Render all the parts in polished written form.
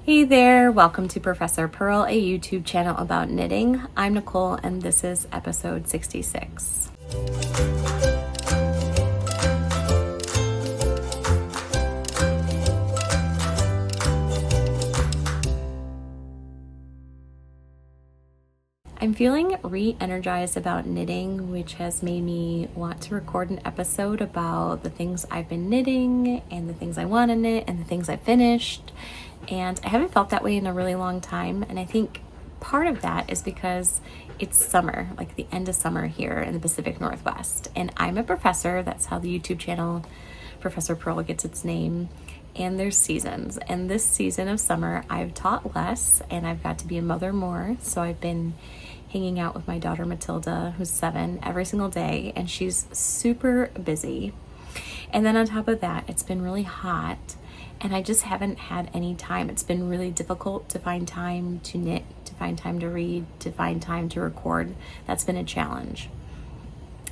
Hey there, welcome to Professor Purl, a YouTube channel about knitting. I'm Nicole and this is episode 66. I'm feeling re-energized about knitting, which has made me want to record an episode about the things I've been knitting and the things I want to knit and the things I finished. And I haven't felt that way in a really long time. And I think part of that is because it's summer, like the end of summer here in the Pacific Northwest. And I'm a professor. That's how the YouTube channel Professor Purl gets its name. And there's seasons. And this season of summer, I've taught less and I've got to be a mother more. So I've been hanging out with my daughter Matilda, who's 7, every single day. And she's super busy. And then on top of that, it's been really hot. And I just haven't had any time. It's been really difficult to find time to knit, to find time to read, to find time to record. That's been a challenge.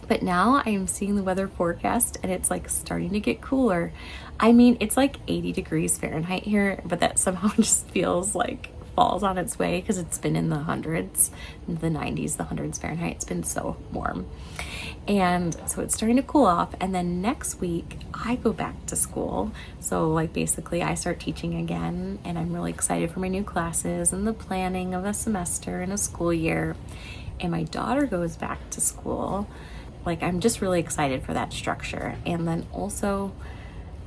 But now I am seeing the weather forecast and it's like starting to get cooler. I mean, it's like 80 degrees Fahrenheit here, but that somehow just feels like fall's on its way because it's been in the hundreds, the 90s, the hundreds Fahrenheit. It's been so warm. And so it's starting to cool off. And then next week I go back to school. So like basically I start teaching again and I'm really excited for my new classes and the planning of a semester and a school year. And my daughter goes back to school. Like I'm just really excited for that structure. And then also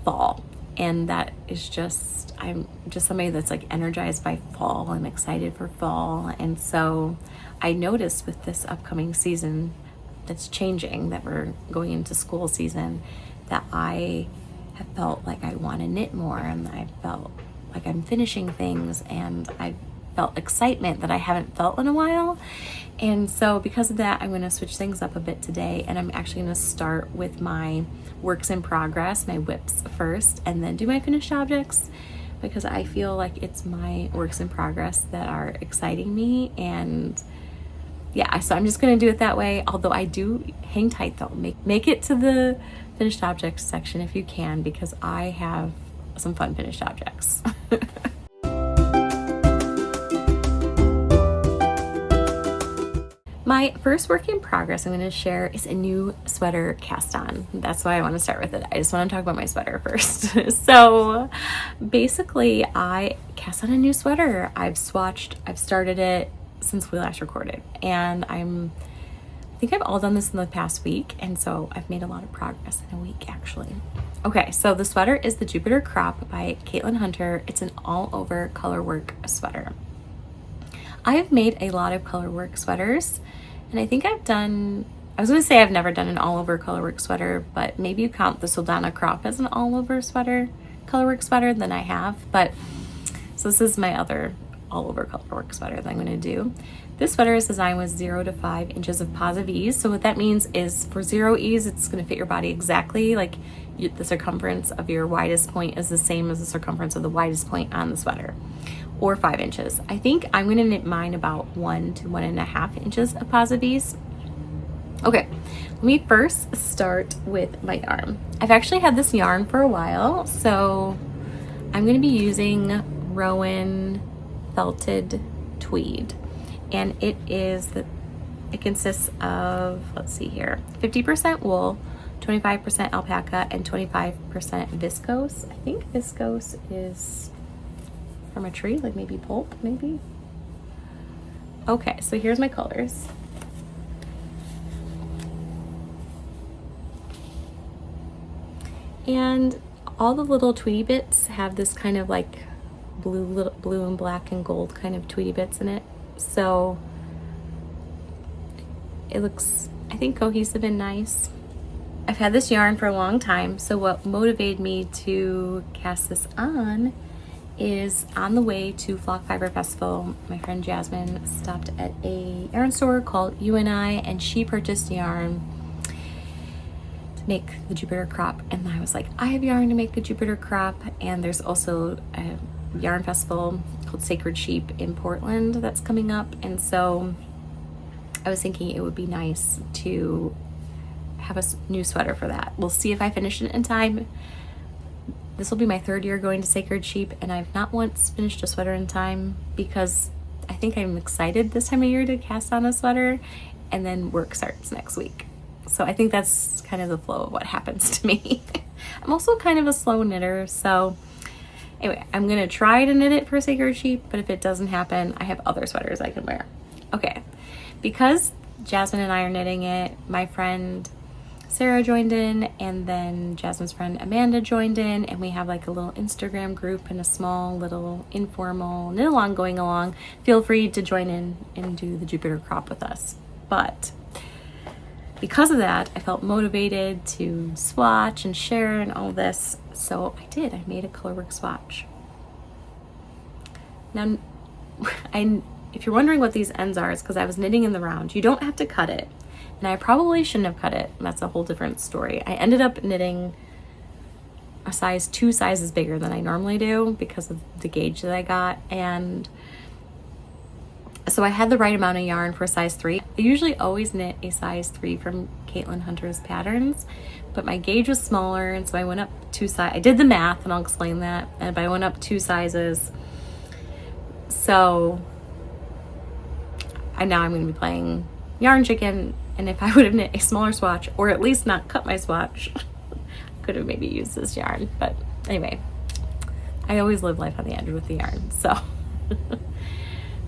fall. And that is just, I'm just somebody that's like energized by fall and excited for fall. And so I noticed with this upcoming season that's changing, that we're going into school season, that I have felt like I want to knit more and I felt like I'm finishing things and I felt excitement that I haven't felt in a while. And so because of that, I'm going to switch things up a bit today and I'm actually going to start with my works in progress, my whips first, and then do my finished objects because I feel like it's my works in progress that are exciting me. And yeah, so I'm just going to do it that way. Although I do hang tight though, make it to the finished objects section if you can, because I have some fun finished objects. My first work in progress I'm going to share is a new sweater cast on. That's why I want to start with it. I just want to talk about my sweater first. So basically I cast on a new sweater. I've started it since we last recorded, and I think I've all done this in the past week, and so I've made a lot of progress in a week actually. Okay, so the sweater is the Jupiter Crop by Caitlin Hunter. It's an all-over colorwork sweater. I have made a lot of colorwork sweaters, and I think I was going to say I've never done an all-over colorwork sweater, but maybe you count the Soldana Crop as an all-over sweater, colorwork sweater, then I have. But so this is my other all-over colorwork sweater that I'm going to do. This sweater is designed with 0 to 5 inches of positive ease. So what that means is for 0 ease, it's going to fit your body exactly. Like the circumference of your widest point is the same as the circumference of the widest point on the sweater, or 5 inches. I think I'm going to knit mine about 1 to 1.5 inches of positive ease. Okay, let me first start with my yarn. I've actually had this yarn for a while, so I'm going to be using Rowan felted tweed, and it consists of, let's see here, 50% wool, 25% alpaca, and 25% viscose. I think viscose is from a tree, like maybe pulp, maybe. Okay, so here's my colors. And all the little tweedy bits have this kind of like blue and black and gold kind of tweedy bits in it. So it looks, I think, cohesive and nice. I've had this yarn for a long time, so what motivated me to cast this on is on the way to Flock Fiber Festival, my friend Jasmine stopped at a yarn store called UNI and she purchased yarn to make the Jupiter Crop, and I was like, I have yarn to make the Jupiter Crop. And there's also a yarn festival called Sacred Sheep in Portland that's coming up, and so I was thinking it would be nice to have a new sweater for that. We'll see if I finish it in time. This will be my 3rd year going to Sacred Sheep, and I've not once finished a sweater in time because I think I'm excited this time of year to cast on a sweater, and then work starts next week. So I think that's kind of the flow of what happens to me. I'm also kind of a slow knitter, so anyway, I'm gonna try to knit it for Sacred Sheep, but if it doesn't happen, I have other sweaters I can wear. Okay, because Jasmine and I are knitting it, my friend Sarah joined in, and then Jasmine's friend Amanda joined in, and we have like a little Instagram group and a small little informal knit along going along. Feel free to join in and do the Jupiter crop with us. But because of that, I felt motivated to swatch and share and all this, so I did. I made a colorwork swatch. Now, if you're wondering what these ends are, it's because I was knitting in the round. You don't have to cut it. And I probably shouldn't have cut it. That's a whole different story. I ended up knitting a size 2 sizes bigger than I normally do because of the gauge that I got. And so I had the right amount of yarn for a size 3. I usually always knit a size 3 from Caitlin Hunter's patterns, but my gauge was smaller, and so I went up 2 sizes. I did the math, and I'll explain that. But I went up 2 sizes. So now I'm going to be playing yarn chicken. And if I would have knit a smaller swatch, or at least not cut my swatch, I could have maybe used this yarn. But anyway, I always live life on the edge with the yarn. So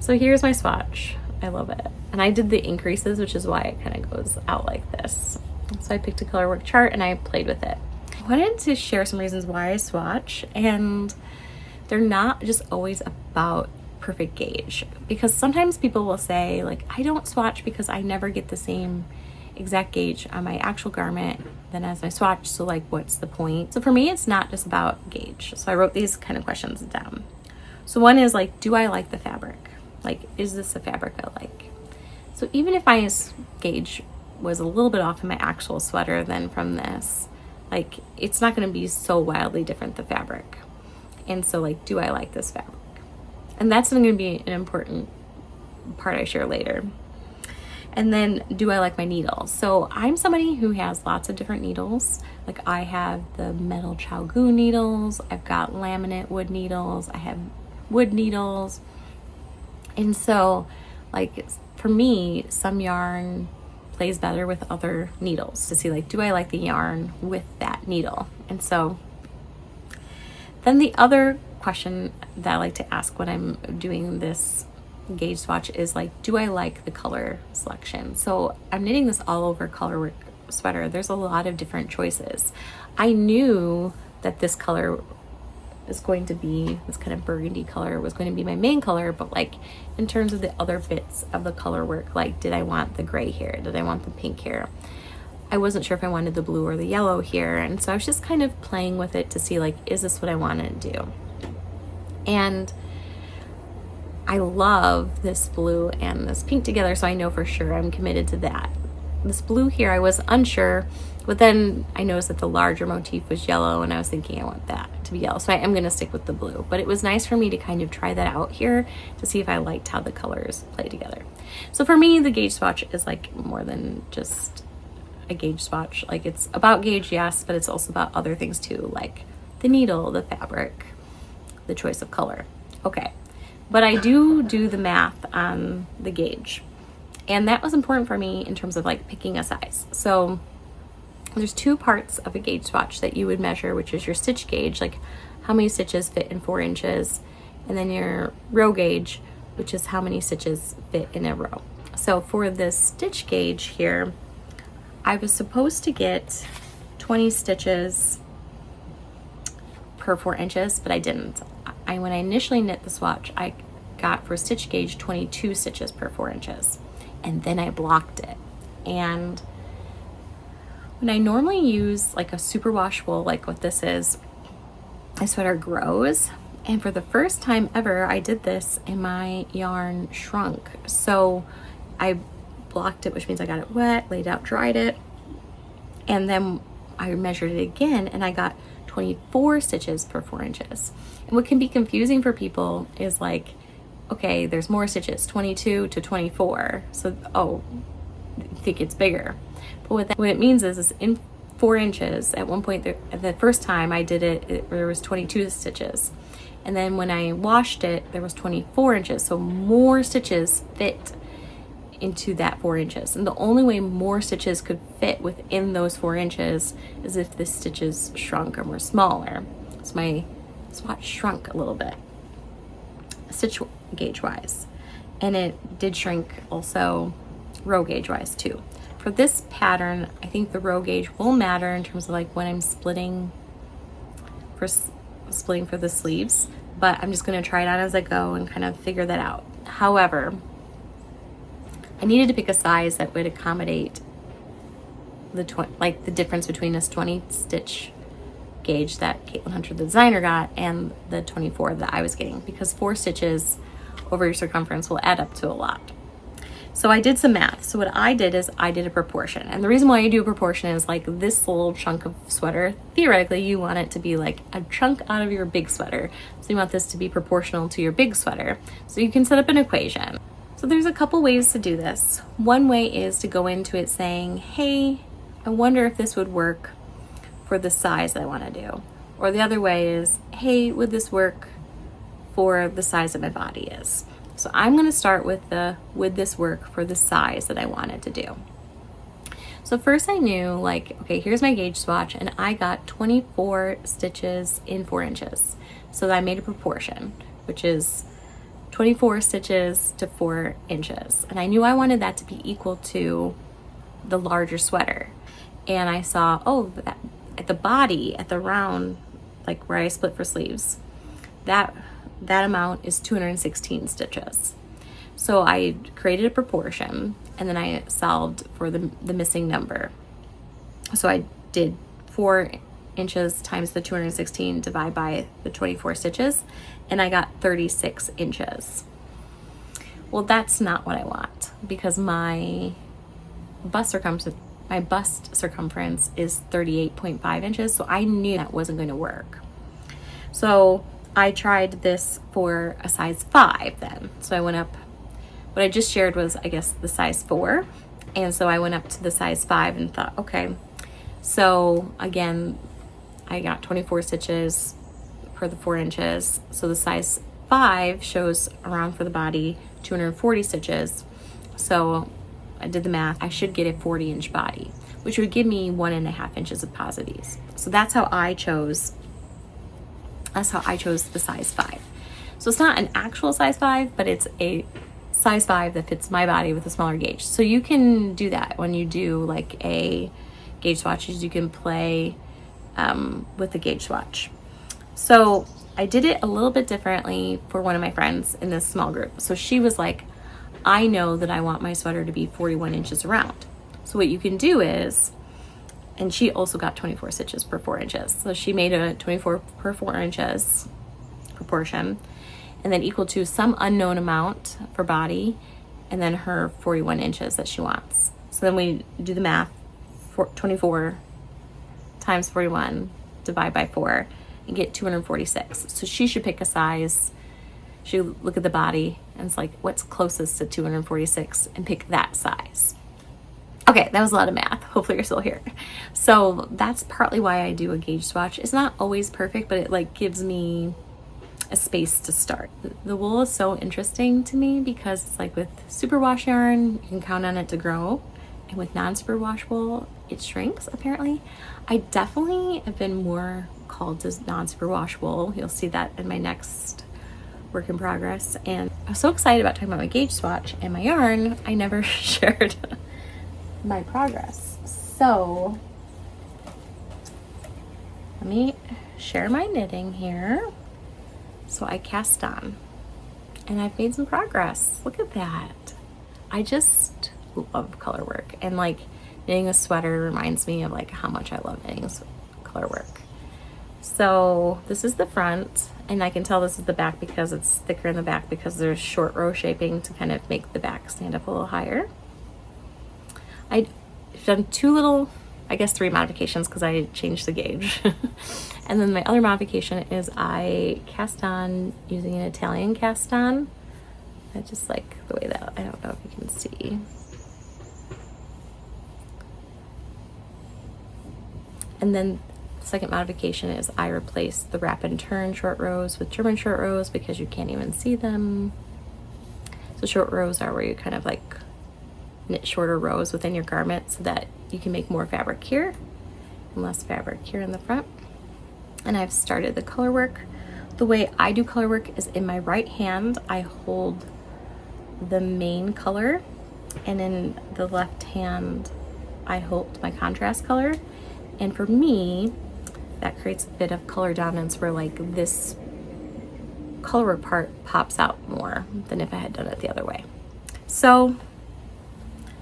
here's my swatch. I love it. And I did the increases, which is why it kind of goes out like this. So I picked a colorwork chart and I played with it. I wanted to share some reasons why I swatch, and they're not just always about perfect gauge, because sometimes people will say like, I don't swatch because I never get the same exact gauge on my actual garment than as my swatch, so like what's the point? So for me, it's not just about gauge. So I wrote these kind of questions down. So one is like, do I like the fabric? Like, is this a fabric I like? So even if my gauge was a little bit off in my actual sweater than from this, like, it's not going to be so wildly different, the fabric. And so like, do I like this fabric? And that's going to be an important part I share later. And then, do I like my needles? So I'm somebody who has lots of different needles. Like, I have the metal Chalgu needles, I've got laminate wood needles, I have wood needles. And so, like, for me, some yarn plays better with other needles, to see like, do I like the yarn with that needle? And so then the other question that I like to ask when I'm doing this gauge swatch is like, do I like the color selection? So I'm knitting this all over colorwork sweater. There's a lot of different choices. I knew that this color is going to be, this kind of burgundy color was going to be my main color, but like in terms of the other bits of the color work, like, did I want the gray here? Did I want the pink here? I wasn't sure if I wanted the blue or the yellow here. And so I was just kind of playing with it to see like, is this what I want to do? And I love this blue and this pink together, so I know for sure I'm committed to that. This blue here, I was unsure, but then I noticed that the larger motif was yellow, and I was thinking I want that to be yellow, so I am going to stick with the blue. But it was nice for me to kind of try that out here to see if I liked how the colors play together. So for me, the gauge swatch is like more than just a gauge swatch. Like, it's about gauge, yes, but it's also about other things too, like the needle, the fabric, the choice of color. Okay, but I do the math on the gauge, and that was important for me in terms of like picking a size. So there's 2 parts of a gauge swatch that you would measure, which is your stitch gauge, like how many stitches fit in 4 inches, and then your row gauge, which is how many stitches fit in a row. So for this stitch gauge here, I was supposed to get 20 stitches per 4 inches, but I didn't. When I initially knit the swatch, I got for stitch gauge 22 stitches per 4 inches, and then I blocked it. And when I normally use like a superwash wool, like what this is, my sweater grows, and for the first time ever, I did this and my yarn shrunk. So I blocked it, which means I got it wet, laid out, dried it, and then I measured it again, and I got 24 stitches per 4 inches. And what can be confusing for people is like, okay, there's more stitches, 22 to 24. So, oh, I think it's bigger. But what it means is in 4 inches. At one point, the first time I did it, there was 22 stitches. And then when I washed it, there was 24 inches. So more stitches fit into that 4 inches. And the only way more stitches could fit within those 4 inches is if the stitches shrunk or were smaller. So my swatch shrunk a little bit, stitch gauge wise. And it did shrink also row gauge wise too. For this pattern, I think the row gauge will matter in terms of like when I'm splitting for the sleeves, but I'm just going to try it on as I go and kind of figure that out. However, I needed to pick a size that would accommodate the difference between this 20 stitch gauge that Caitlin Hunter, the designer, got and the 24 that I was getting, because 4 stitches over your circumference will add up to a lot. So I did some math. So what I did is I did a proportion. And the reason why you do a proportion is like this little chunk of sweater, theoretically you want it to be like a chunk out of your big sweater. So you want this to be proportional to your big sweater. So you can set up an equation. So there's a couple ways to do this. One way is to go into it saying, hey, I wonder if this would work for the size that I want to do. Or the other way is, hey, would this work for the size that my body is? So I'm going to start with the would this work for the size that I wanted to do. So first I knew like, okay, here's my gauge swatch, and I got 24 stitches in 4 inches. So I made a proportion, which is 24 stitches to 4 inches. And I knew I wanted that to be equal to the larger sweater. And I saw, oh, that, at the body, at the round, like where I split for sleeves, that amount is 216 stitches. So I created a proportion, and then I solved for the missing number. So I did 4 inches times the 216 divided by the 24 stitches, and I got 36 inches. Well, that's not what I want, because my bust circumference is 38.5 inches, so I knew that wasn't going to work. So I tried this for a size 5 then. So I went up, what I just shared was, I guess, the size 4. And so I went up to the size 5 and thought, okay, so again, I got 24 stitches per the 4 inches. So the size 5 shows around for the body 240 stitches. So I did the math. I should get a 40-inch body, which would give me 1.5 inches of positives. So that's how I chose the size 5. So it's not an actual size 5, but it's a size 5 that fits my body with a smaller gauge. So you can do that when you do like a gauge swatches. You can play with the gauge swatch. So I did it a little bit differently for one of my friends in this small group. So she was like, I know that I want my sweater to be 41 inches around. So what you can do is, and she also got 24 stitches per 4 inches. So she made a 24 per 4 inches proportion, and then equal to some unknown amount for body, and then her 41 inches that she wants. So then we do the math, 24 times 41, divide by 4, and get 246. So she should pick a size. She look at the body, and it's like, what's closest to 246, and pick that size. Okay, that was a lot of math. Hopefully you're still here. So that's partly why I do a gauge swatch. It's not always perfect, but it like gives me a space to start. The wool is so interesting to me because it's like with superwash yarn, you can count on it to grow. And with non-superwash wool, it shrinks apparently. I definitely have been more called to non-superwash wool. You'll see that in my next work in progress. And I was so excited about talking about my gauge swatch and my yarn, I never shared my progress. So let me share my knitting here. So I cast on and I've made some progress. Look at that. I just love color work, and like knitting a sweater reminds me of like how much I love knitting color work. So this is the front, and I can tell this is the back because it's thicker in the back because there's short row shaping to kind of make the back stand up a little higher. I've done three modifications because I changed the gauge. And then my other modification is I cast on using an Italian cast on. I just like the way that, I don't know if you can see. And then second modification is I replaced the wrap and turn short rows with German short rows because you can't even see them. So short rows are where you kind of like knit shorter rows within your garment so that you can make more fabric here and less fabric here in the front. And I've started the color work. The way I do color work is in my right hand, I hold the main color, and in the left hand, I hold my contrast color. And for me, that creates a bit of color dominance where like this color work part pops out more than if I had done it the other way. So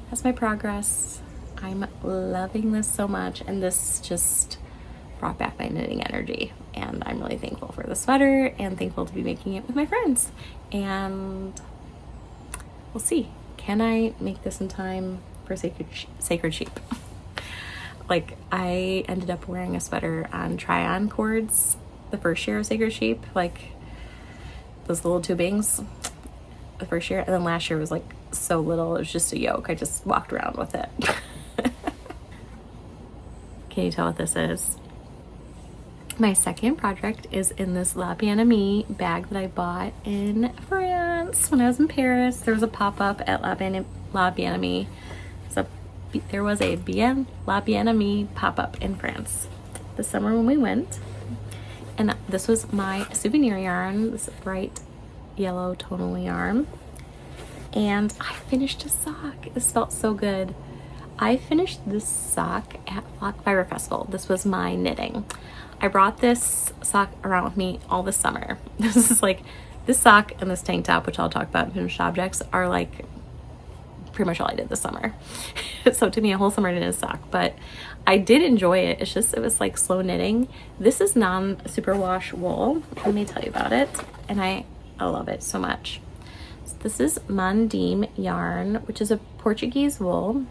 that's my progress. I'm loving this so much, and this just brought back my knitting energy, and I'm really thankful for the sweater and thankful to be making it with my friends. And we'll see, can I make this in time for Sacred Sheep? Like, I ended up wearing a sweater on try-on cords the first year of Sacred Sheep, like those little tubings the first year, and then last year was like so little, it was just a yoke. I just walked around with it. Can you tell what this is? My second project is in this Amiée bag that I bought in France when I was in Paris. There was a pop-up at Amiée. There was a Amiée pop-up in France this summer when we went. And this was my souvenir yarn, this bright yellow tonal yarn. And I finished a sock. This felt so good. I finished this sock at Flock Fiber Festival. This was my knitting. I brought this sock around with me all this summer. This is like, this sock and this tank top, which I'll talk about in finished objects, are like pretty much all I did this summer. So it took me a whole summer to knit a sock, but I did enjoy it. It's just, it was like slow knitting. This is non-superwash wool. Let me tell you about it. And I love it so much. So this is Mondim yarn, which is a Portuguese wool.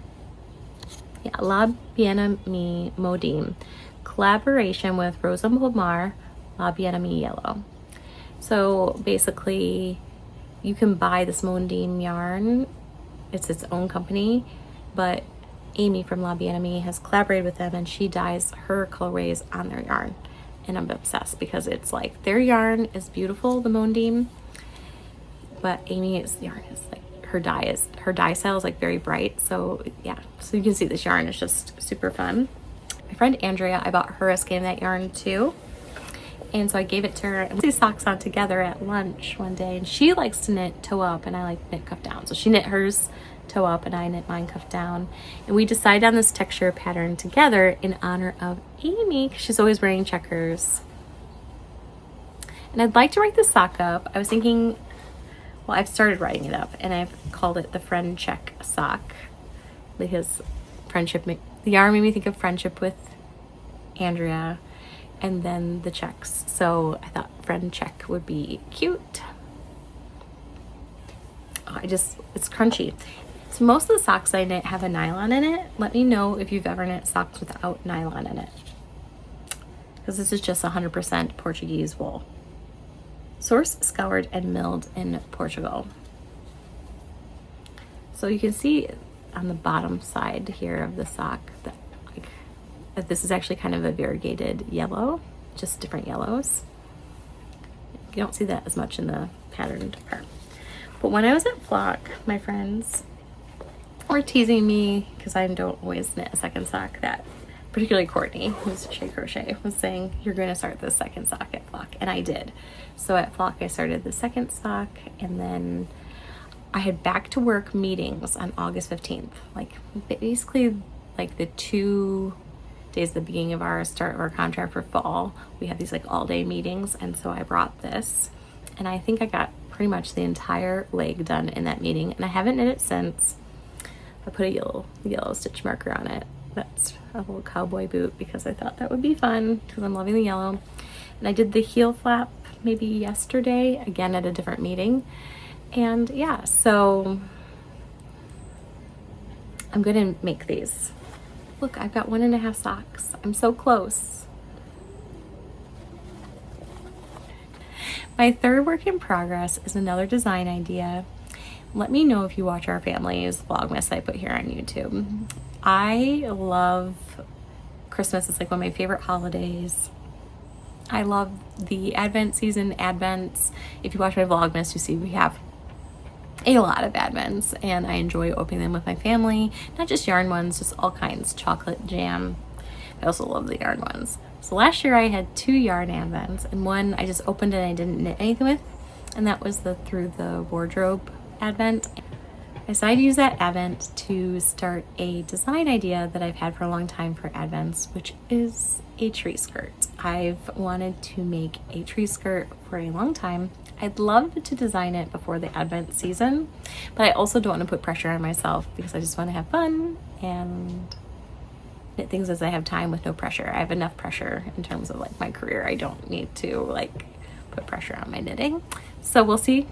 Yeah, Amiée Mondim. Collaboration with Rosa Pomar, Amiée Yellow. So basically, you can buy this Mondim yarn. It's its own company, but Amy from Amiée has collaborated with them, and she dyes her colorways on their yarn. And I'm obsessed because it's like their yarn is beautiful, the Mondim, but Amy's yarn is like, her dye style is like very bright. So yeah, so you can see this yarn is just super fun. My friend Andrea, I bought her a skein of that yarn too. And so I gave it to her, and we these socks on together at lunch one day, and she likes to knit toe up and I like knit cuff down. So she knit hers toe up and I knit mine cuff down. And we decided on this texture pattern together in honor of Amy, because she's always wearing checkers. And I'd like to write this sock up. I was thinking, well, I've started writing it up, and I've called it the Friend Check sock because the yarn made me think of friendship with Andrea, and then the checks. So I thought Friend Check would be cute. Oh, it's crunchy. So most of the socks I knit have a nylon in it. Let me know if you've ever knit socks without nylon in it, because this is just 100% Portuguese wool. Sourced, scoured, and milled in Portugal. So you can see on the bottom side here of the sock that this is actually kind of a variegated yellow, just different yellows. You don't see that as much in the patterned part. But when I was at Flock, my friends were teasing me because I don't always knit a second sock, that particularly Courtney, who's Shea Crochet, was saying, you're going to start the second sock at Flock. And I did. So at Flock, I started the second sock, and then I had back to work meetings on August 15th. Like basically like the 2 days at the beginning of our start of our contract for fall, we had these like all day meetings. And so I brought this, and I think I got pretty much the entire leg done in that meeting, and I haven't knit it since. I put a yellow stitch marker on it. That's a little cowboy boot because I thought that would be fun because I'm loving the yellow. And I did the heel flap maybe yesterday, again at a different meeting. And yeah, so I'm gonna make these. Look, I've got 1.5 socks. I'm so close. My third work in progress is another design idea. Let me know if you watch our family's Vlogmas I put here on YouTube. I love Christmas is like one of my favorite holidays. I love the Advent season, Advents. If you watch my Vlogmas, you see we have a lot of Advents, and I enjoy opening them with my family. Not just yarn ones, just all kinds, chocolate, jam. I also love the yarn ones. So last year I had 2 yarn Advents, and one I just opened and I didn't knit anything with, and that was the Through the Wardrobe Advent. I decided to use that Advent to start a design idea that I've had for a long time for Advents, which is a tree skirt. I've wanted to make a tree skirt for a long time. I'd love to design it before the Advent season, but I also don't want to put pressure on myself because I just want to have fun and knit things as I have time with no pressure. I have enough pressure in terms of like my career. I don't need to like put pressure on my knitting. So we'll see.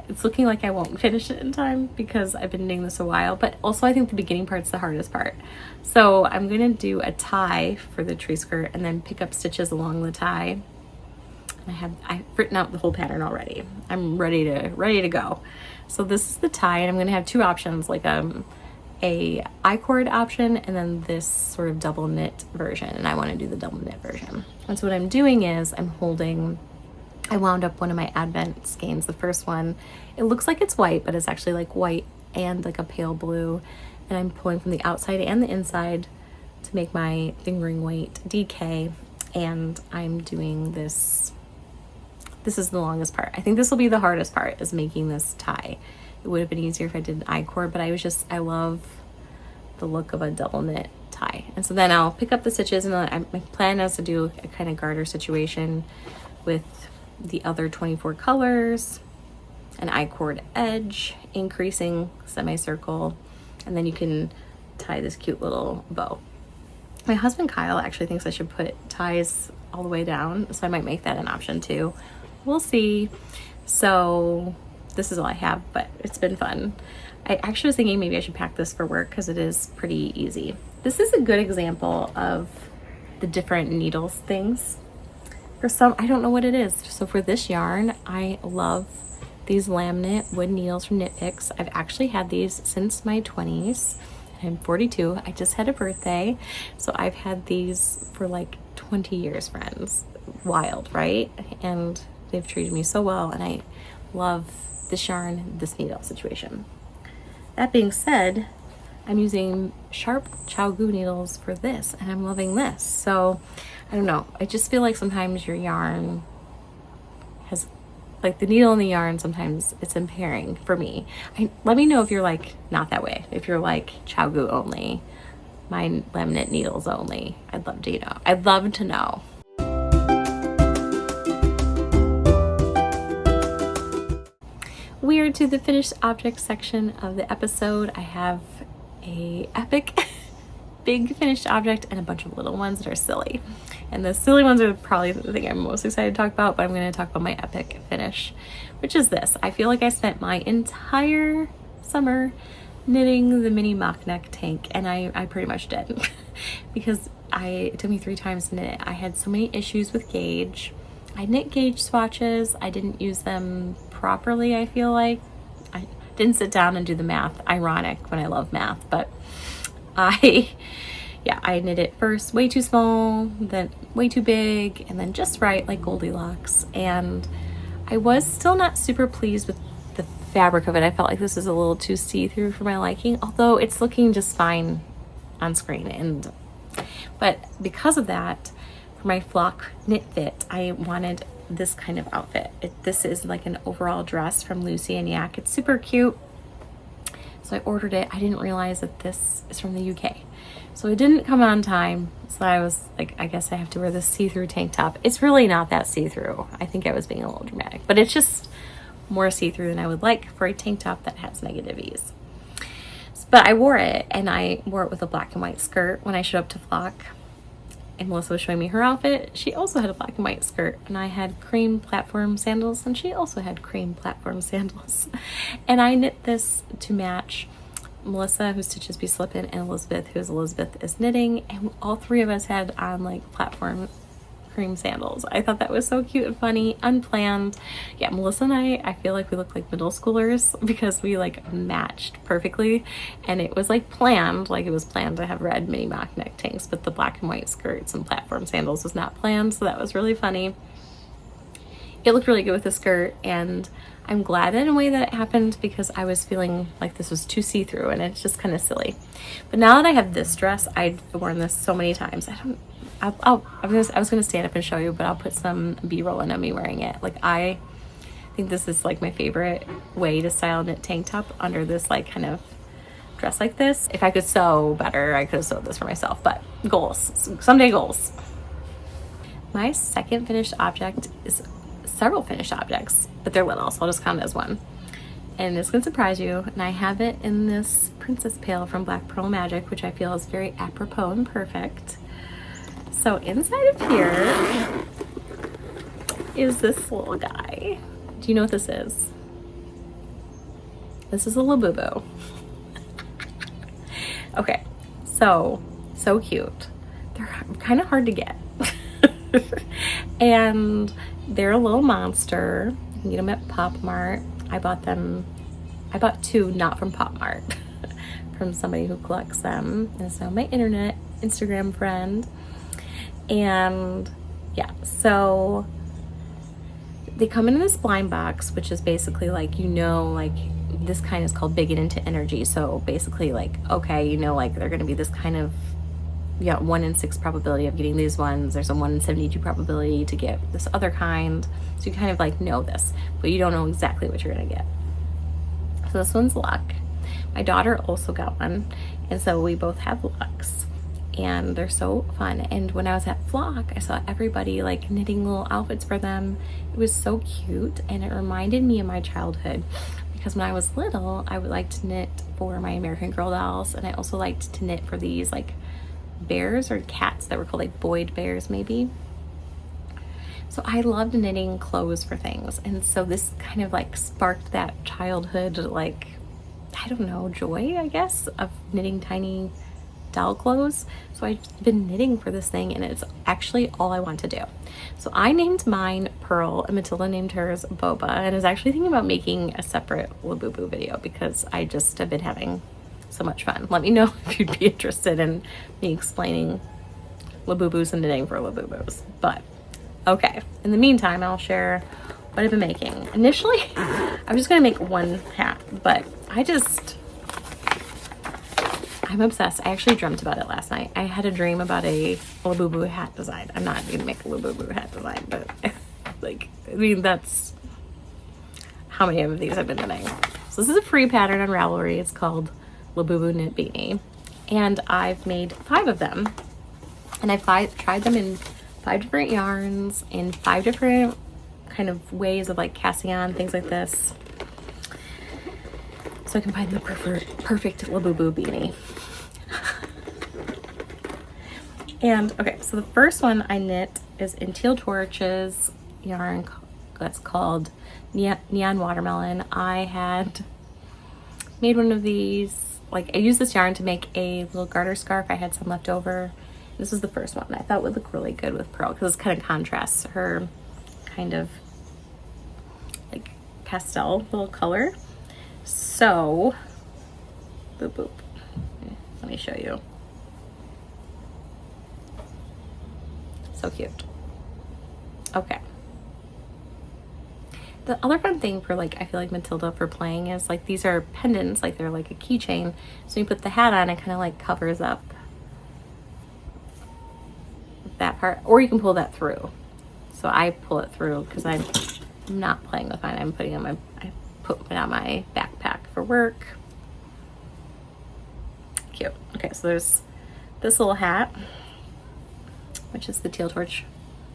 It's looking like I won't finish it in time because I've been knitting this a while, but also I think the beginning part's the hardest part. So I'm going to do a tie for the tree skirt and then pick up stitches along the tie. I've written out the whole pattern already. I'm ready to go. So this is the tie, and I'm going to have 2 options, like a I-cord option and then this sort of double knit version, and I want to do the double knit version. And so what I'm doing is I wound up one of my Advent skeins, the first one. It looks like it's white, but it's actually like white and like a pale blue. And I'm pulling from the outside and the inside to make my fingering weight DK. And I'm doing this. This is the longest part. I think this will be the hardest part, is making this tie. It would have been easier if I did an I-cord, but I love the look of a double knit tie. And so then I'll pick up the stitches, and my plan is to do a kind of garter situation with the other 24 colors, an I-cord edge, increasing semicircle, and then you can tie this cute little bow. My husband Kyle actually thinks I should put ties all the way down, so I might make that an option too. We'll see. So this is all I have, but it's been fun. I actually was thinking maybe I should pack this for work because it is pretty easy. This is a good example of the different needles things. For some, I don't know what it is. So for this yarn, I love these laminate wood needles from Knit Picks. I've actually had these since my 20s. I'm 42. I just had a birthday. So I've had these for like 20 years, friends. Wild, right? And they've treated me so well, and I love this yarn, this needle situation. That being said, I'm using sharp Chow-Goo needles for this, and I'm loving this. So I don't know, I just feel like sometimes your yarn has, like the needle in the yarn, sometimes it's impairing for me. Let me know if you're like not that way, if you're like Chow-Goo only, mine laminate needles only. I'd love to know. I'd love to know. We are to the finished object section of the episode. I have a epic big finished object and a bunch of little ones that are silly. And the silly ones are probably the thing I'm most excited to talk about, but I'm going to talk about my epic finish, which is this. I feel like I spent my entire summer knitting the mini mock neck tank, and I pretty much did because it took me 3 times to knit it. I had so many issues with gauge. I knit gauge swatches. I didn't use them properly, I feel like. I didn't sit down and do the math. Ironic when I love math, but I knit it first way too small, then way too big, and then just right, like Goldilocks. And I was still not super pleased with the fabric of it. I felt like this is a little too see-through for my liking, although it's looking just fine on screen. But because of that, for my flock knit fit, I wanted this kind of outfit. This is like an overall dress from Lucy and Yak. It's super cute. So I ordered it. I didn't realize that this is from the UK. So it didn't come on time. So I was like, I guess I have to wear this see-through tank top. It's really not that see-through. I think I was being a little dramatic, but it's just more see-through than I would like for a tank top that has negative ease. But I wore it, and I wore it with a black and white skirt when I showed up to flock. And Melissa was showing me her outfit. She also had a black and white skirt, and I had cream platform sandals, and she also had cream platform sandals. And I knit this to match Melissa, who stitches Be Slippin', and Elizabeth, who's Elizabeth is knitting, and all 3 of us had on like platform cream sandals. I thought that was so cute and funny, unplanned. Yeah, Melissa and I feel like we look like middle schoolers because we like matched perfectly, and it was like planned, like it was planned to have red mini mock neck tanks, but the black and white skirts and platform sandals was not planned, so that was really funny. It looked really good with the skirt, and I'm glad in a way that it happened because I was feeling like this was too see-through and it's just kind of silly. But now that I have this dress, I've worn this so many times. I was gonna stand up and show you, but I'll put some B-roll in of me wearing it. Like, I think this is like my favorite way to style a knit tank top under this like kind of dress like this. If I could sew better, I could have sewed this for myself, but goals, someday goals. My second finished object is several finished objects, but they're little, so I'll just count it as one. And it's gonna surprise you, and I have it in this princess pail from Black Purl Magic, which I feel is very apropos and perfect. So inside of here is this little guy. Do you know what this is? This is a Labubu. Okay, so cute. They're kind of hard to get. And they're a little monster. You can get them at Pop Mart. I bought two, not from Pop Mart, from somebody who collects them. And it's now my Instagram friend. And yeah, so they come in this blind box, which is basically like, like this kind is called Big and Into Energy. So basically like, okay, like they're gonna be this kind of 1 in 6 probability of getting these ones. There's a 1 in 72 probability to get this other kind. So you kind of like know this, but you don't know exactly what you're gonna get. So this one's luck. My daughter also got one, and so we both have lucks, and they're so fun. And when I was at Flock, I saw everybody like knitting little outfits for them. It was so cute, and it reminded me of my childhood, because when I was little, I would like to knit for my American Girl dolls, and I also liked to knit for these like bears or cats that were called like Boyd bears maybe. So I loved knitting clothes for things, and so this kind of like sparked that childhood like, I don't know, joy, I guess, of knitting tiny doll clothes. So I've been knitting for this thing, and it's actually all I want to do. So I named mine Purl, and Matilda named hers Boba, and I was actually thinking about making a separate Labubu video because I just have been having so much fun. Let me know if you'd be interested in me explaining Labubus and knitting for Labubus. But okay, in the meantime, I'll share what I've been making. Initially, I was just gonna make one hat, but I'm obsessed. I actually dreamt about it last night. I had a dream about a Labubu hat design. I'm not gonna make a Labubu hat design, but that's how many of these I've been knitting. So this is a free pattern on Ravelry. It's called Labubu Knit Beanie, and I've made 5 of them, and I've tried them in 5 different yarns, in 5 different kind of ways of like casting on things like this, so I can find the perfect Labubu beanie. And okay, so the first one I knit is in Teal Torches yarn that's called Neon Watermelon. I had made one of these. Like, I used this yarn to make a little garter scarf. I had some left over. This was the first one. I thought would look really good with Purl because it kind of contrasts her kind of like pastel little color. So, boop boop. Let me show you. So cute. Okay. The other fun thing for like, I feel like Matilda for playing is like, these are pendants, like they're like a keychain. So you put the hat on, it kind of like covers up that part, or you can pull that through. So I pull it through because I'm not playing with mine. I'm putting on I put it on my backpack for work. Cute. Okay, so there's this little hat, which is the Teal Torch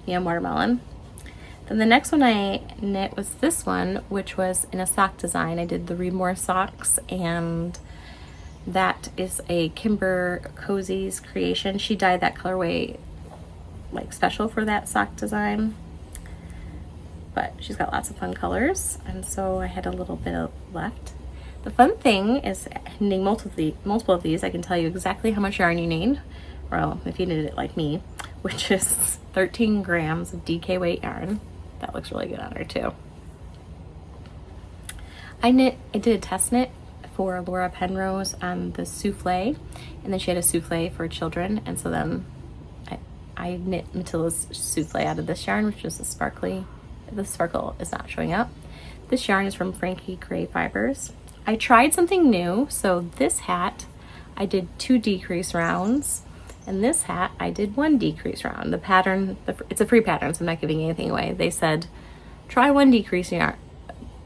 Neon Watermelon. Then the next one I knit was this one, which was in a sock design. I did the Read More socks, and that is a Kimber Cozy's creation. She dyed that colorway like special for that sock design, but she's got lots of fun colors, and so I had a little bit left. The fun thing is knitting multiple of these. I can tell you exactly how much yarn you need, well, if you knit it like me, which is 13 grams of DK weight yarn. That looks really good on her too. I did a test knit for Laura Penrose on the souffle, and then she had a souffle for children, and so then I knit Matilda's souffle out of this yarn, which is a sparkly. The sparkle is not showing up. This yarn is from Frankie Gray Fibers. I tried something new. So this hat, I did 2 decrease rounds, and this hat, I did 1 decrease round. The pattern, it's a free pattern, so I'm not giving anything away. They said, try 1 decrease yarn,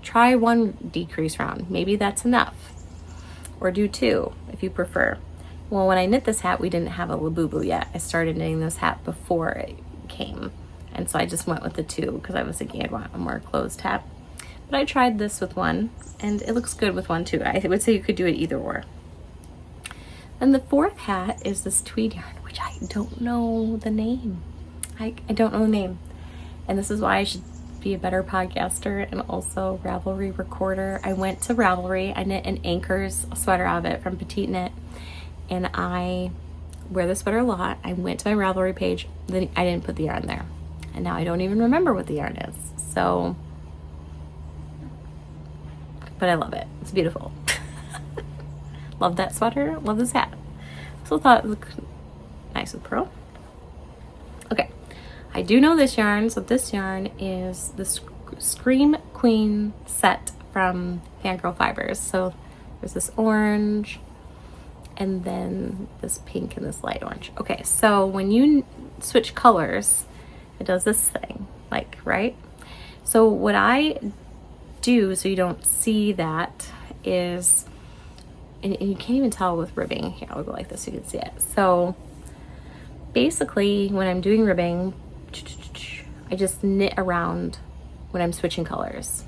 try 1 decrease round. Maybe that's enough. Or do 2 if you prefer. Well, when I knit this hat, we didn't have a Labubu yet. I started knitting this hat before it came. And so I just went with the 2 because I was thinking I'd want a more closed hat. But I tried this with 1, and it looks good with 1 too. I would say you could do it either or. And the 4th hat is this tweed yarn, which I don't know the name. I don't know the name. And this is why I should be a better podcaster and also Ravelry recorder. I went to Ravelry. I knit an Anchors sweater out of it from Petite Knit. And I wear the sweater a lot. I went to my Ravelry page, then I didn't put the yarn there. And now I don't even remember what the yarn is. So, but I love it. It's beautiful. Love that sweater. Love this hat. Also thought it looked nice with Purl. Okay. I do know this yarn. So this yarn is the Scream Queen set from Fangirl Fibers. So there's this orange, and then this pink and this light orange. Okay, so when you switch colors, it does this thing, like, right? So what I do, so you don't see that, is, and you can't even tell with ribbing. Here, I'll go like this so you can see it. So basically, when I'm doing ribbing, I just knit around when I'm switching colors.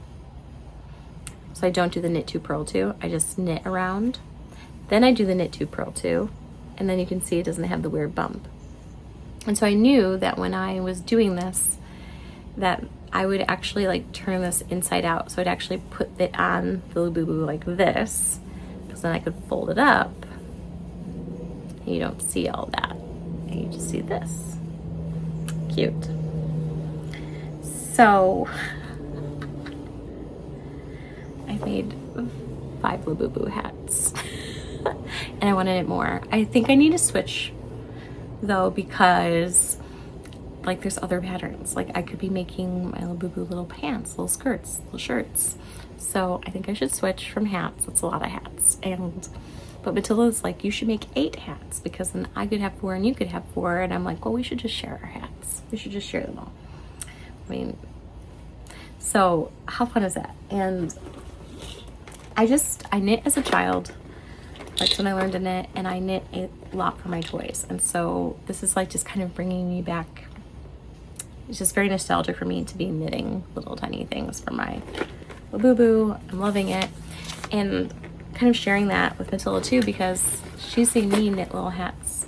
So I don't do the knit 2 purl 2, I just knit around. Then I do the knit 2 purl 2, and then you can see it doesn't have the weird bump. And so I knew that when I was doing this, that I would actually like turn this inside out. So I'd actually put it on the Labubu like this, because then I could fold it up, and you don't see all that. And you just see this. Cute. So I made 5 Labubu hats. And I wanted it more. I think I need to switch though, because like there's other patterns. Like I could be making my Labubu little pants, little skirts, little shirts. So I think I should switch from hats. That's a lot of hats. But Matilda's like, you should make 8 hats, because then I could have 4 and you could have 4. And I'm like, well, we should just share our hats. We should just share them all. I mean, so how fun is that? And I knit as a child. That's when I learned to knit, and I knit a lot for my toys. And so this is like just kind of bringing me back. It's just very nostalgic for me to be knitting little tiny things for my Labubu. I'm loving it. And kind of sharing that with Matilda too, because she's seen me knit little hats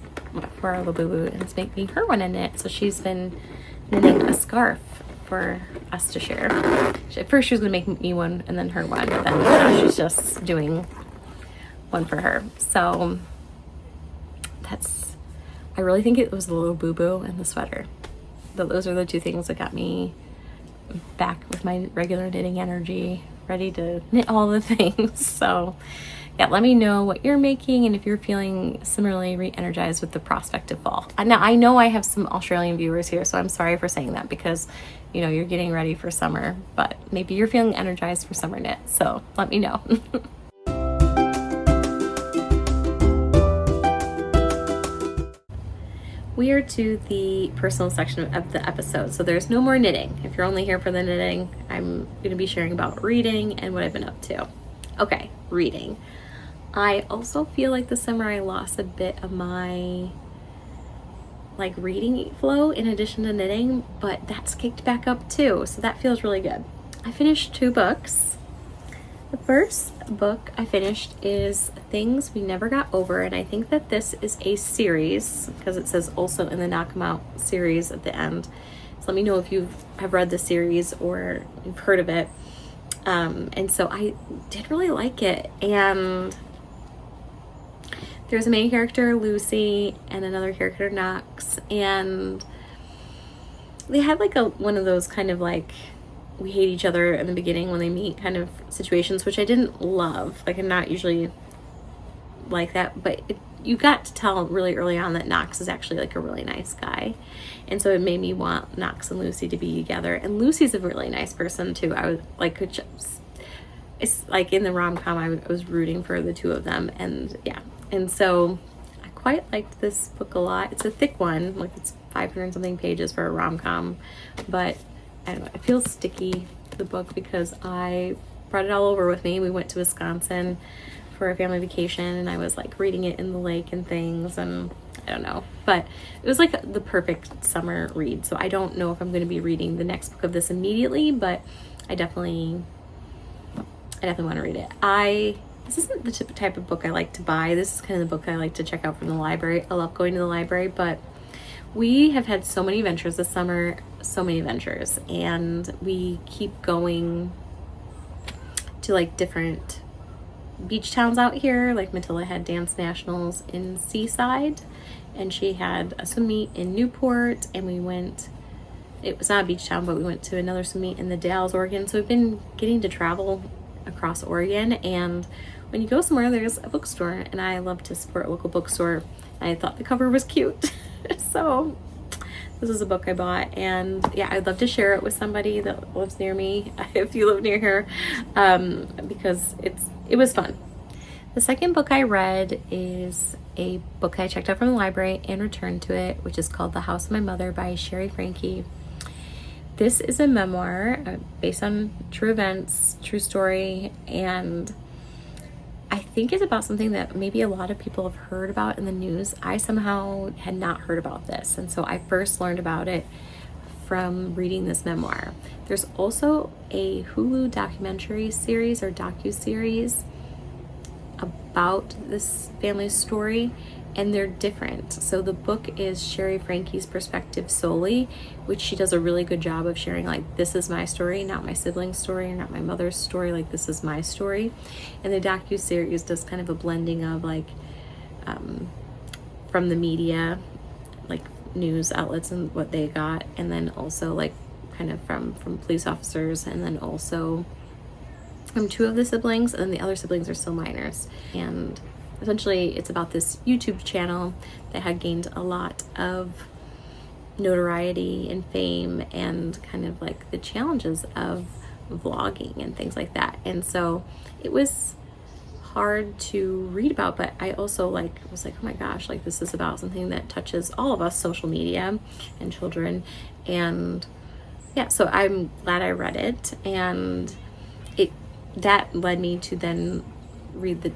for our Labubu, and it's making her want to knit. So she's been knitting a scarf for us to share. At first she was going to make me one and then her one, but then now she's just doing one for her. So I really think it was the Labubu and the sweater. Those are the 2 things that got me back with my regular knitting energy, ready to knit all the things. So yeah, let me know what you're making and if you're feeling similarly re-energized with the prospect of fall. Now I know I have some Australian viewers here, so I'm sorry for saying that, because you know you're getting ready for summer, but maybe you're feeling energized for summer knit. So let me know. We are to the personal section of the episode, so there's no more knitting. If you're only here for the knitting, I'm going to be sharing about reading and what I've been up to. Okay, reading. I also feel like this summer I lost a bit of my like reading flow in addition to knitting, but that's kicked back up too, so that feels really good. I finished 2 books. The first book I finished is Things We Never Got Over, and I think that this is a series, because it says also in the Knock 'em Out series at the end. So let me know if you have read the series or you've heard of it. And so I did really like it. And there's a main character, Lucy, and another character, Knox, and they had like one of those kind of like we hate each other in the beginning when they meet kind of situations, which I didn't love. Like, I'm not usually like that, but you got to tell really early on that Knox is actually like a really nice guy, and so it made me want Knox and Lucy to be together. And Lucy's a really nice person too. I was like, it's like in the rom-com I was rooting for the two of them, and yeah, and so I quite liked this book a lot. It's a thick one, like it's 500 and something pages for a rom-com, but I don't know, it feels sticky, the book, because I brought it all over with me. We went to Wisconsin for a family vacation, and I was like reading it in the lake and things, and I don't know, but it was like the perfect summer read. So I don't know if I'm going to be reading the next book of this immediately, but I definitely want to read it. This isn't the type of book I like to buy. This is kind of the book I like to check out from the library. I love going to the library, but we have had so many adventures this summer, and we keep going to like different beach towns out here. Like Matilda had dance nationals in Seaside, and she had a swim meet in Newport, and it was not a beach town, but we went to another swim meet in the Dalles, Oregon. So we've been getting to travel across Oregon, and when you go somewhere there's a bookstore, and I love to support a local bookstore. I thought the cover was cute. So this is a book I bought, and yeah, I'd love to share it with somebody that lives near me, if you live near here, because it was fun. The second book I read is a book I checked out from the library and returned to it, which is called The House of My Mother by Sherry Franke. This is a memoir based on true events, true story, and I think it's about something that maybe a lot of people have heard about in the news. I somehow had not heard about this, and so I first learned about it from reading this memoir. There's also a Hulu documentary series or docu-series about this family's story, and they're different. So the book is Sherry Franke's perspective solely, which she does a really good job of sharing, like, this is my story, not my sibling's story, or not my mother's story, like this is my story. And the docu-series does kind of a blending of like from the media, like news outlets and what they got, and then also like kind of from police officers, and then also from two of the siblings, and then the other siblings are still minors. And essentially it's about this YouTube channel that had gained a lot of notoriety and fame, and kind of like the challenges of vlogging and things like that. And so it was hard to read about, but I also was like, oh my gosh, like this is about something that touches all of us, social media and children. And yeah, so I'm glad I read it, and that led me to then read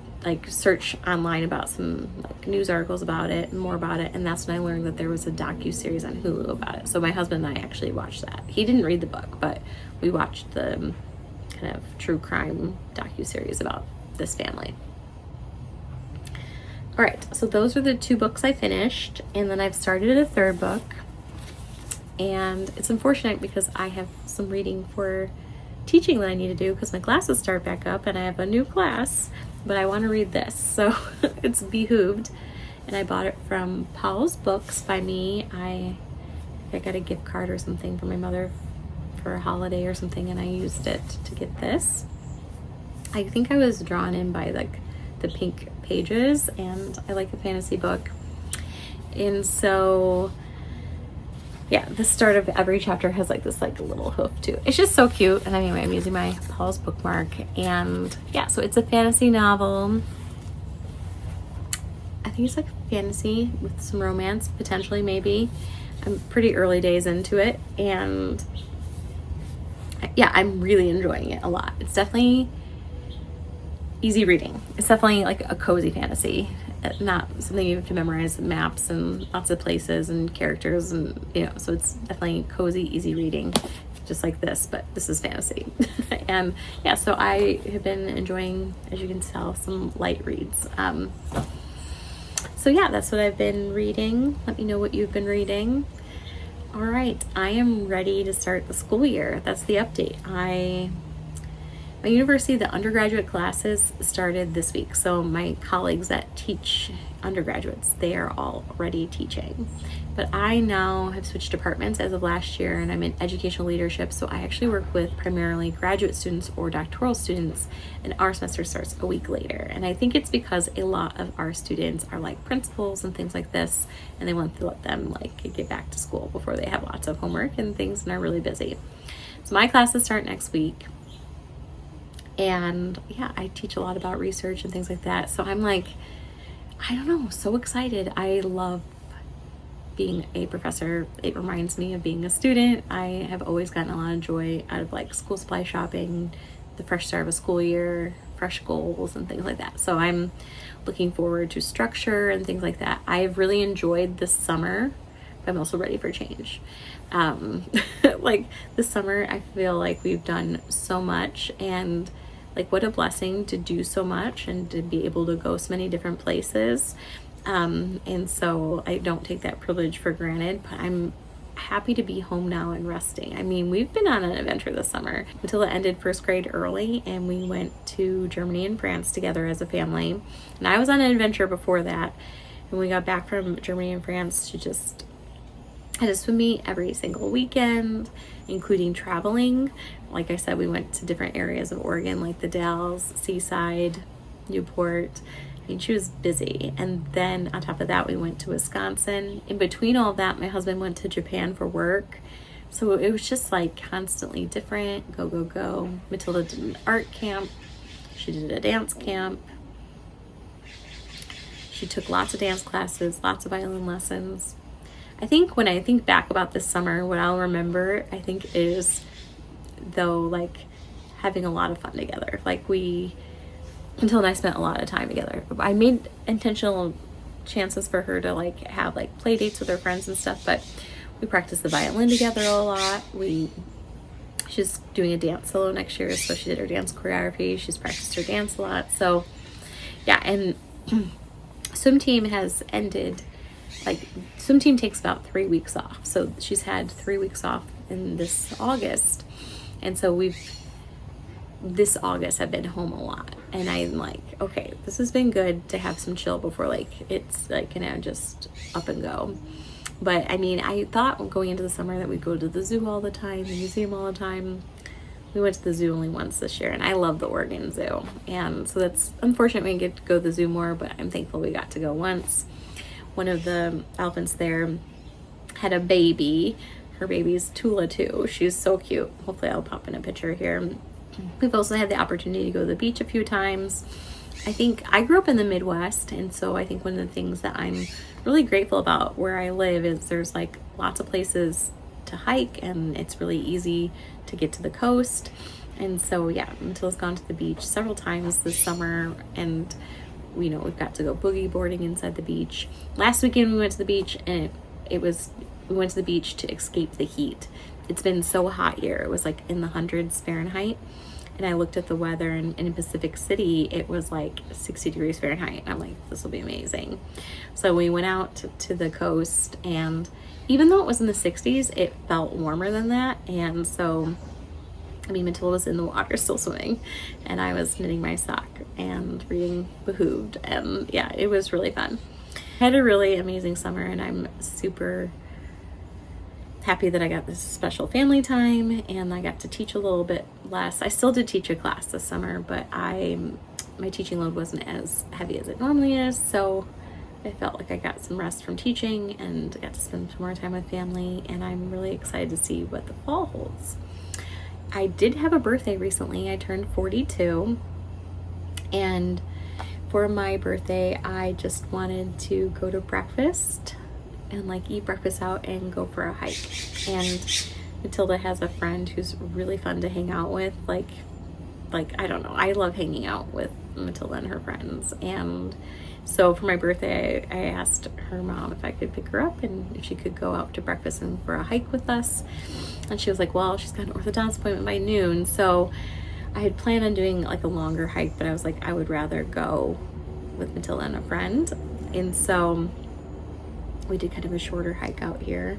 search online about some news articles about it and more about it, and that's when I learned that there was a docu-series on Hulu about it. So my husband and I actually watched that. He didn't read the book, but we watched the kind of true crime docu-series about this family. All right, so those are the two books I finished, and then I've started a third book, and it's unfortunate because I have some reading for teaching that I need to do because my classes start back up and I have a new class, but I want to read this, so it's Behooved, and I bought it from Paul's Books by me. I got a gift card or something for my mother for a holiday or something, and I used it to get this. I think I was drawn in by like the pink pages, and I like a fantasy book, and so yeah, the start of every chapter has like this like little hoof too. It's just so cute. And anyway, I'm using my Paul's bookmark, and yeah, so it's a fantasy novel. I think it's like fantasy with some romance, potentially, maybe. I'm pretty early days into it, and yeah, I'm really enjoying it a lot. It's definitely easy reading. It's definitely like a cozy fantasy, not something you have to memorize maps and lots of places and characters, and so it's definitely cozy, easy reading, just like this, but this is fantasy. And yeah, so I have been enjoying, as you can tell, some light reads. So yeah, that's what I've been reading. Let me know what you've been reading. All right, I am ready to start the school year. That's the update. I my university, the undergraduate classes started this week. So my colleagues that teach undergraduates, they are already teaching. But I now have switched departments as of last year, and I'm in educational leadership. So I actually work with primarily graduate students or doctoral students, and our semester starts a week later. And I think it's because a lot of our students are like principals and things like this, and they want to let them like get back to school before they have lots of homework and things and are really busy. So my classes start next week. And yeah, I teach a lot about research and things like that. So I'm like, I don't know, so excited. I love being a professor. It reminds me of being a student. I have always gotten a lot of joy out of like school supply shopping, the fresh start of a school year, fresh goals and things like that. So I'm looking forward to structure and things like that. I've really enjoyed this summer, but I'm also ready for change. Like this summer, I feel like we've done so much, and like what a blessing to do so much and to be able to go so many different places. And so I don't take that privilege for granted, but I'm happy to be home now and resting. I mean, we've been on an adventure this summer. Matilda ended first grade early, and we went to Germany and France together as a family. And I was on an adventure before that. And we got back from Germany and France to just had a swim meet every single weekend, including traveling. Like I said, we went to different areas of Oregon, like the Dalles, Seaside, Newport. I mean, she was busy. And then on top of that, we went to Wisconsin. In between all that, my husband went to Japan for work. So it was just like constantly different, go, go, go. Matilda did an art camp. She did a dance camp. She took lots of dance classes, lots of violin lessons. I think when I think back about this summer, what I'll remember, I think is though, like having a lot of fun together. Like Matilda and I spent a lot of time together. I made intentional chances for her to like have like play dates with her friends and stuff, but we practiced the violin together a lot. She's doing a dance solo next year, so she did her dance choreography. She's practiced her dance a lot. So yeah, and swim team has ended. Like swim team takes about 3 weeks off. So she's had 3 weeks off in this August. And so this August I've been home a lot. And I'm like, okay, this has been good to have some chill before like it's like, just up and go. But I mean, I thought going into the summer that we'd go to the zoo all the time, the museum all the time. We went to the zoo only once this year, and I love the Oregon Zoo. And so that's unfortunate we didn't get to go to the zoo more, but I'm thankful we got to go once. One of the elephants there had a baby. Her baby's Tula too. She's so cute. Hopefully I'll pop in a picture here. We've also had the opportunity to go to the beach a few times. I think I grew up in the Midwest, and so I think one of the things that I'm really grateful about where I live is there's like lots of places to hike, and it's really easy to get to the coast. And so yeah, Matilda's gone to the beach several times this summer, and we've got to go boogie boarding inside the beach. Last weekend we went to the beach, and we went to the beach to escape the heat. It's been so hot here. It was like in the hundreds Fahrenheit. And I looked at the weather, and in Pacific City, it was like 60 degrees Fahrenheit. And I'm like, this will be amazing. So we went out to the coast, and even though it was in the 60s, it felt warmer than that. And so Matilda was in the water still swimming, and I was knitting my sock and reading Behooved, and yeah, it was really fun. I had a really amazing summer, and I'm super happy that I got this special family time, and I got to teach a little bit less. I still did teach a class this summer, but my teaching load wasn't as heavy as it normally is, so I felt like I got some rest from teaching and got to spend some more time with family, and I'm really excited to see what the fall holds. I did have a birthday recently. I turned 42, and for my birthday I just wanted to go to breakfast and like eat breakfast out and go for a hike. And Matilda has a friend who's really fun to hang out with. Like I don't know, I love hanging out with Matilda and her friends. And so for my birthday, I asked her mom if I could pick her up and if she could go out to breakfast and for a hike with us. And she was like, well, she's got an orthodontist appointment by noon. So I had planned on doing like a longer hike, but I was like, I would rather go with Matilda and a friend. And so we did kind of a shorter hike out here.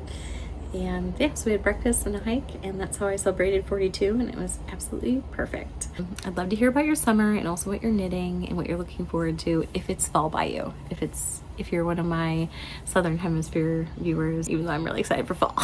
And yeah, so we had breakfast and a hike, and that's how I celebrated 42, and it was absolutely perfect. I'd love to hear about your summer and also what you're knitting and what you're looking forward to if it's fall by you. If you're one of my Southern Hemisphere viewers, even though I'm really excited for fall.